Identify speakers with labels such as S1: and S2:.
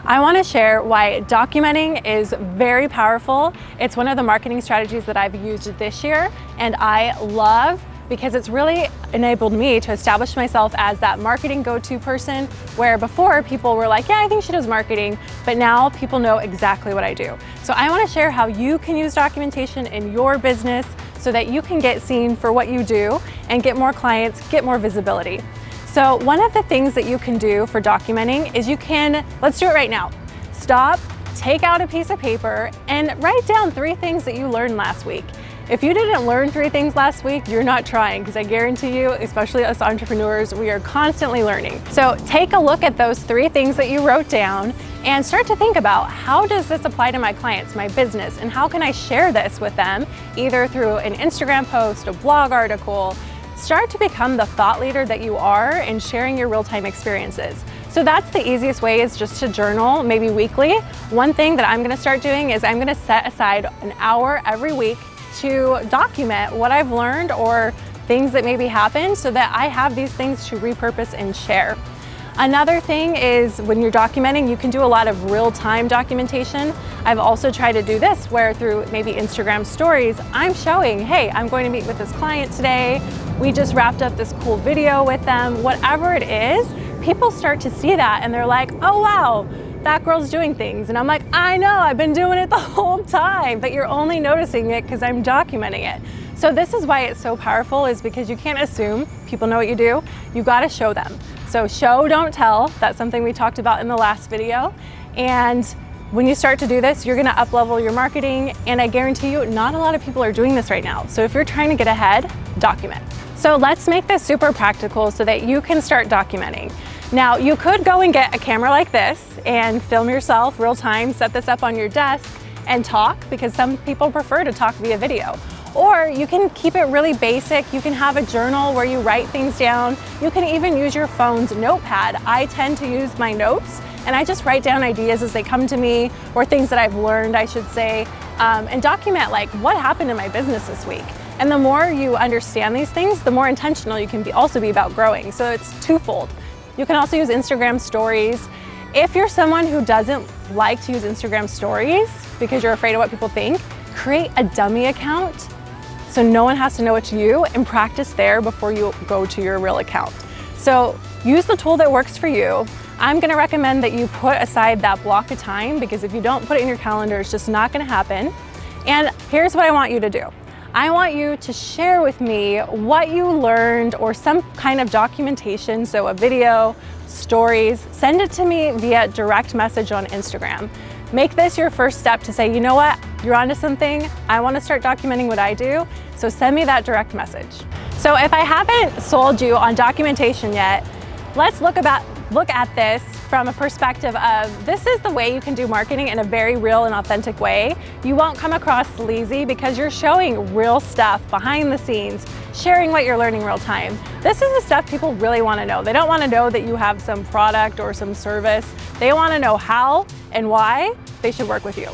S1: I want to share why documenting is very powerful. It's one of the marketing strategies that I've used this year and I love, because it's really enabled me to establish myself as that marketing go-to person, where before people were like, yeah, I think she does marketing, but now people know exactly what I do. So I want to share how you can use documentation in your business so that you can get seen for what you do and get more clients, get more visibility. So one of the things that you can do for documenting is let's do it right now. Stop, take out a piece of paper and write down 3 things that you learned last week. If you didn't learn 3 things last week, you're not trying, because I guarantee you, especially us entrepreneurs, we are constantly learning. So take a look at those 3 things that you wrote down and start to think about, how does this apply to my clients, my business, and how can I share this with them, either through an Instagram post, a blog article. Start to become the thought leader that you are in sharing your real-time experiences. So that's the easiest way, is just to journal, maybe weekly. One thing that I'm gonna start doing is I'm gonna set aside an hour every week to document what I've learned or things that maybe happened, so that I have these things to repurpose and share. Another thing is, when you're documenting, you can do a lot of real-time documentation. I've also tried to do this where through maybe Instagram stories, I'm showing, hey, I'm going to meet with this client today. We just wrapped up this cool video with them. Whatever it is, people start to see that and they're like, oh wow, that girl's doing things. And I'm like, I know, I've been doing it the whole time, but you're only noticing it because I'm documenting it. So this is why it's so powerful, is because you can't assume people know what you do. You gotta show them. So show, don't tell. That's something we talked about in the last video. And when you start to do this, you're gonna up-level your marketing, and I guarantee you, not a lot of people are doing this right now. So if you're trying to get ahead, document. So let's make this super practical so that you can start documenting. Now, you could go and get a camera like this and film yourself real time, set this up on your desk and talk, because some people prefer to talk via video. Or you can keep it really basic. You can have a journal where you write things down. You can even use your phone's notepad. I tend to use my notes and I just write down ideas as they come to me, or things that I've learned, I should say, and document like what happened in my business this week. And the more you understand these things, the more intentional you can also be about growing. So it's twofold. You can also use Instagram stories. If you're someone who doesn't like to use Instagram stories because you're afraid of what people think, create a dummy account so no one has to know it's you, and practice there before you go to your real account. So use the tool that works for you. I'm gonna recommend that you put aside that block of time, because if you don't put it in your calendar, it's just not gonna happen. And here's what I want you to do. I want you to share with me what you learned, or some kind of documentation, so a video, stories. Send it to me via direct message on Instagram. Make this your first step to say, you know what, you're onto something. I want to start documenting what I do, so send me that direct message. So if I haven't sold you on documentation yet, let's look at this from a perspective of, this is the way you can do marketing in a very real and authentic way. You won't come across sleazy because you're showing real stuff behind the scenes, sharing what you're learning real time. This is the stuff people really want to know. They don't want to know that you have some product or some service. They want to know how and why they should work with you.